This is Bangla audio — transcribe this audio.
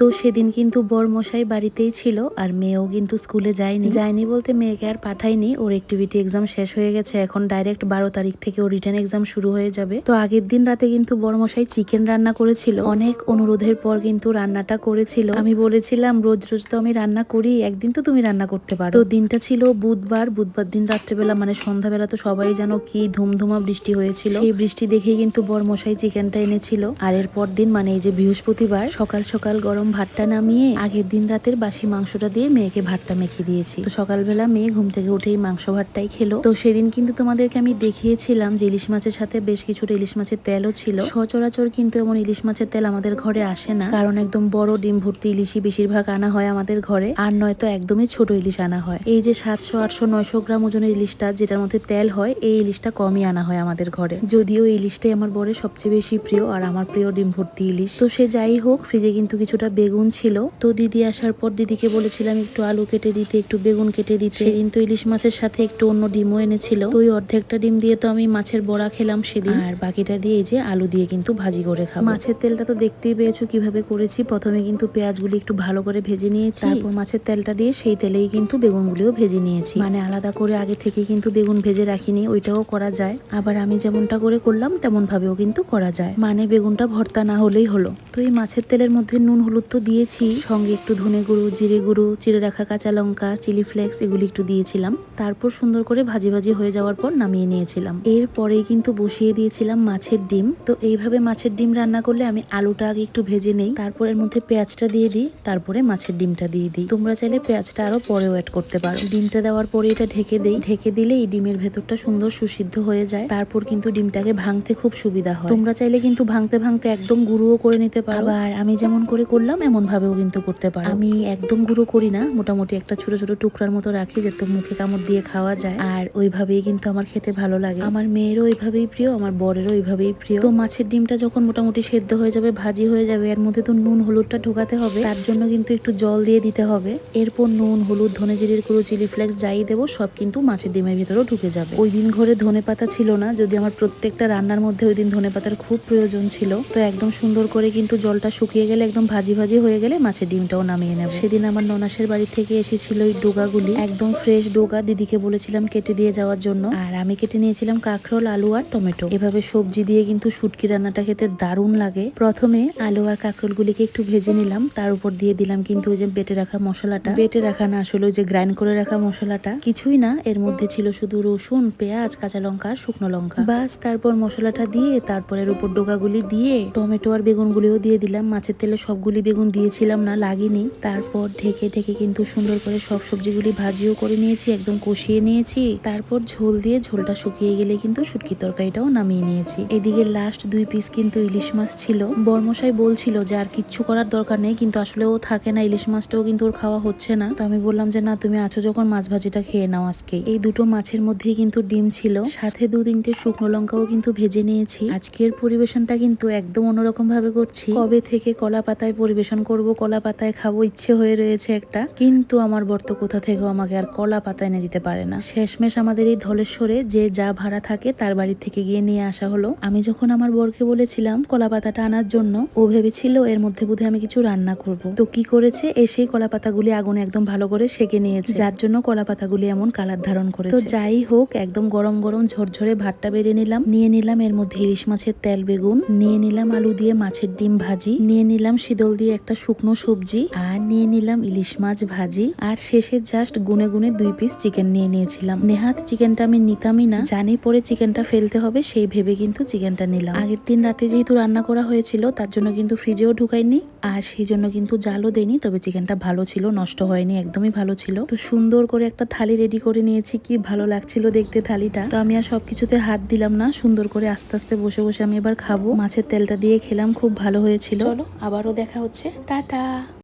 তো সেদিন কিন্তু বরমশাই বাড়িতেই ছিল আর মেয়েও কিন্তু স্কুলে যায়নি বলতে মেয়েকে আর পাঠায়নি, ওর অ্যাক্টিভিটি এক্সাম শেষ হয়ে গেছে, এখন ডাইরেক্ট 12 তারিখ থেকে ওর রিটার্ন এক্সাম শুরু হয়ে যাবে। তো আগের দিন রাতে কিন্তু বরমশাই চিকেন রান্না করেছিল, অনেক অনুরোধের পর কিন্তু রান্নাটা করেছিল। আমি বলেছিলাম রোজ রোজ তো আমি রান্না করি, একদিন তো তুমি রান্না করতে পারো। তো দিনটা ছিল বুধবার দিন রাত্রেবেলা মানে সন্ধ্যাবেলা তো সবাই জানো কি ধুমধুমা বৃষ্টি হয়েছিল, সেই বৃষ্টি দেখেই কিন্তু বরমশাই চিকেনটা এনেছিল। আর এরপর দিন মানে এই যে বৃহস্পতিবার সকাল সকাল গরম ভাতটা নামিয়ে আগের দিন রাতের বাসি মাংসটা দিয়ে মেয়েকে ভাতটা মেখে দিয়েছি। তো সকালবেলা মেয়ে ঘুম থেকে উঠেই মাংস ভাতটাই খেলো। তো সেদিন কিন্তু তোমাদেরকে আমি দেখিয়েছিলাম যে ইলিশ মাছের সাথে বেশ কিছুটা ইলিশ মাছের তেলও ছিল। সচরাচর কিন্তু এমন ইলিশ মাছের তেল আমাদের ঘরে আসে না, কারণ একদম বড় ডিম ভর্তি ইলিশই বেশিরভাগ আনা হয় আমাদের ঘরে, আর নয়তো একদমই ছোট ইলিশ আনা হয়। এই যে 700, 800, 900 গ্রাম ওজনের ইলিশটা যেটার মধ্যে তেল হয়, এই ইলিশটা কমই আনা হয় আমাদের ঘরে। যদিও এই ইলিশটাই আমার বরের সবচেয়ে বেশি প্রিয় আর আমার প্রিয় ডিম ভর্তি ইলিশ। তো সে যাই হোক, ফ্রিজে কিন্তু কিছুটা বেগুন ছিল। তো দিদি আসার পর দিদিকে বলেছিলাম একটু আলু কেটে দিতে, একটু বেগুন কেটে দিতে। সেদিন তো ইলিশ মাছের সাথে একটু অন্য ডিমও এনেছিল। তো ওই অর্ধেকটা ডিম দিয়ে তো আমি মাছের বড়া খেলাম সেদিন, আর বাকিটা দিয়ে এই যে আলু দিয়ে কিন্তু ভাজি করে খাবো। মাছের তেলটা তো দেখতেই পেয়েছো কিভাবে করেছি। প্রথমে কিন্তু পেঁয়াজগুলি একটু ভালো করে ভেজে নিয়েছি, তারপর মাছের তেলটা দিয়ে সেই তেলেই কিন্তু বেগুনগুলিও ভেজে নিয়েছি। মানে আলাদা করে আগে থেকে কিন্তু বেগুন ভেজে রাখিনি, ওইটাও করা যায়। আবার আমি যেমনটা করে করলাম তেমন ভাবেও কিন্তু করা যায়, মানে বেগুনটা ভর্তা না হলেই হলো। তো এই মাছের তেলের মধ্যে নুন হলুদ তো দিয়েছি, সঙ্গে একটু ধনে গুঁড়ো, জিরে গুঁড়ো, চিড়ে রাখা কাঁচা লঙ্কা, চিলি ফ্লেক্স এগুলি একটু দিয়েছিলাম। তারপর সুন্দর করে ভাজি ভাজি হয়ে যাওয়ার পর নামিয়ে নিয়েছিলাম। এরপরেই কিন্তু বসিয়ে দিয়েছিলাম মাছের ডিম। তো এইভাবে মাছের ডিম রান্না করলে আমি আলুটা আগে একটু ভেজে নেই, তারপর এর মধ্যে পেঁয়াজটা দিয়ে দিই, তারপরে মাছের ডিমটা দিয়ে দিই। তোমরা চাইলে পেঁয়াজটা আরো পরেও অ্যাড করতে পারো। ডিমটা দেওয়ার পরে এটা ঢেকে দেই, ঢেকে দিলে এই ডিমের ভেতরটা সুন্দর সুসিদ্ধ হয়ে যায়। তারপর কিন্তু ডিমটাকে ভাঙতে খুব সুবিধা হয়। তোমরা চাইলে কিন্তু ভাঙতে ভাঙতে একদম গুঁড়োও করে নিতে পারো, আবার আমি যেমন করে করলাম এমন ভাবেও কিন্তু করতে পারো। আমি একদম গুঁড়ো করি না, মোটামুটি একটা ছোট ছোট টুকরার মতো রাখি যাতে মুখে কামড় দিয়ে খাওয়া যায়, আর ওইভাবেই কিন্তু আমার খেতে ভালো লাগে। আমার মেয়েরও ওইভাবেই প্রিয়, আমার বরেরও ওইভাবেই প্রিয়। তো মাছের ডিমটা যখন মোটামুটি সেদ্ধ হয়ে যাবে, ভাজি হয়ে যাবে, এর মধ্যে তো নুন হলুদটা ঢোকাতে হবে, তার জন্য কিন্তু একটু জল দিয়ে দিতে হবে। এরপর নুন হলুদ ধনে জিরের গুঁড়ো চিলি ফ্লেক্স যাই দেবো সব কিন্তু মাছের ডিমের ভিতরেও ঢুকে যাবে। ওই দিন ঘরে ধনে পাতা ছিল না, যদি আমার প্রত্যেকটা রান্নার মধ্যে ওই দিন ধনে পাতার খুব প্রয়োজন ছিল। তো একদম সুন্দর করে কিন্তু জলটা শুকিয়ে গেলে, একদম ভাজি ভাজি হয়ে গেলে মাছের ডিমটাও নামিয়ে নেব। সেদিন আমার ননাসের বাড়ি থেকে এসেছিল এই ডোগাগুলি, একদম ফ্রেশ ডোগা। দিদিকে বলেছিলাম কেটে দিয়ে যাওয়ার জন্য, আর আমি কেটে নিয়েছিলাম কাঁকরোল, আলু আর টমেটো। এভাবে সবজি দিয়ে কিন্তু শুটকি রান্নাটা খেতে দারুণ লাগে। প্রথমে আলু আর কাঁকরোল গুলিকে একটু ভেজে নিলাম, তার উপর দিয়ে দিলাম কিন্তু ওই যে বেটে রাখা মশলাটা। বেটে রাখা না, আসলে ওই যে গ্রাইন্ড করে রাখা মশলাটা, কিছুই না, এর মধ্যে ছিল শুধু রসুন, পেঁয়াজ, কাঁচা লঙ্কা আর শুকনো লঙ্কা, বাস। তারপর মশলাটা দিয়ে, তারপর এর উপর ডোগাগুলি দিয়ে টমেটো আর বেগুন গুলিও দিয়ে দিলাম। মাছের তেলে সবগুলি বেগুন দিয়েছিলাম না, লাগেনি। তারপর ঢেকে ঢেকে কিন্তু সুন্দর করে সব সবজিগুলি ভাজিও করে নিয়েছি, একদম কষিয়ে নিয়েছি। তারপর ঝোল দিয়ে ঝোলটা শুকিয়ে গেলে কিন্তু শুটকি তরকারিটাও নামিয়ে নিয়েছি। এদিকে লাস্ট 2 পিস কিন্তু ইলিশ মাছ ছিল। বরমশাই বলছিল যে আর কিচ্ছু করার দরকার নেই, কিন্তু আসলে ও থাকে না, ইলিশ মাছটাও কিন্তু ওর খাওয়া হচ্ছে না। তো আমি বললাম যে না, তুমি আছো যখন মাছ ভাজিটা খেয়ে নাও আজকে। এই দুটো মাছের মধ্যেই কিন্তু ডিম ছিল, সাথে 2-3টে শুকনো লঙ্কাও কিন্তু ভেজে নিয়েছি। আজকের পরিবেশনটা কিন্তু একদম অন্যরকম ভাবে করছি। কবে থেকে কলা পাতায় পরিবেশন করব, কলা পাতায় খাবো ইচ্ছে হয়ে রয়েছে একটা, কিন্তু আমার বর তো কোথা থেকে আমাকে আর কলা পাতা এনে দিতে পারে না। শেষমেশ আমাদের এই ধলেশ্বরে যে যা ভাড়া থাকে তার বাড়ি থেকে গিয়ে নিয়ে আসা হলো। আমি যখন আমার বরকে বলেছিলাম কলা পাতাটা আনার জন্য, ও ভেবেছিল এর মধ্যে বোধহয় আমি কিছু রান্না করব। তো কি করেছে, এসে কলা পাতাগুলি আগুনে একদম ভালো করে সেকে নিয়েছে, যার জন্য কলা পাতাগুলি এমন কালার ধারণ করেছে। তো যাই হোক, একদম গরম গরম ঝরঝরে ভাতটা বেড়ে নিলাম, নিয়ে নিলাম এর মধ্যে ইলিশ মাছের তেল বেগুন, নিয়ে নিলাম আলু দিয়ে মাছের ডিম ভাজি, নিয়ে নিলাম শীতল দিয়ে একটা শুকনো সবজি, আর নিয়ে নিলাম ইলিশ মাছ ভাজি, আর শেষে জাস্ট গুনে গুনে 2 পিস চিকেন নিয়ে নিয়েছিলাম। নেহাত চিকেনটা আমি নিতামই না, জানি পরে চিকেনটা ফেলতে হবে সেই ভেবে কিন্তু চিকেনটা নিলাম। আগের দিন রাতে যেহেতু রান্না করা হয়েছিল তার জন্য কিন্তু ফ্রিজেও ঢুকাইনি, আর সেই জন্য কিন্তু জালও দেয়নি। তবে চিকেনটা ভালো ছিল, নষ্ট হয়নি, একদমই ভালো ছিল। তো সুন্দর করে একটা থালি রেডি করে নিয়েছি, কি ভালো লাগছিল দেখতে থালিটা। তো আমি আর সবকিছুতে হাত দিলাম না, সুন্দর করে আস্তে আস্তে বসে বসে আমি এবার খাবো। মাছের তেলটা দিয়ে খেলাম, খুব ভালো হয়েছিল। চলো আবারও দেখা হচ্ছে, টাটা।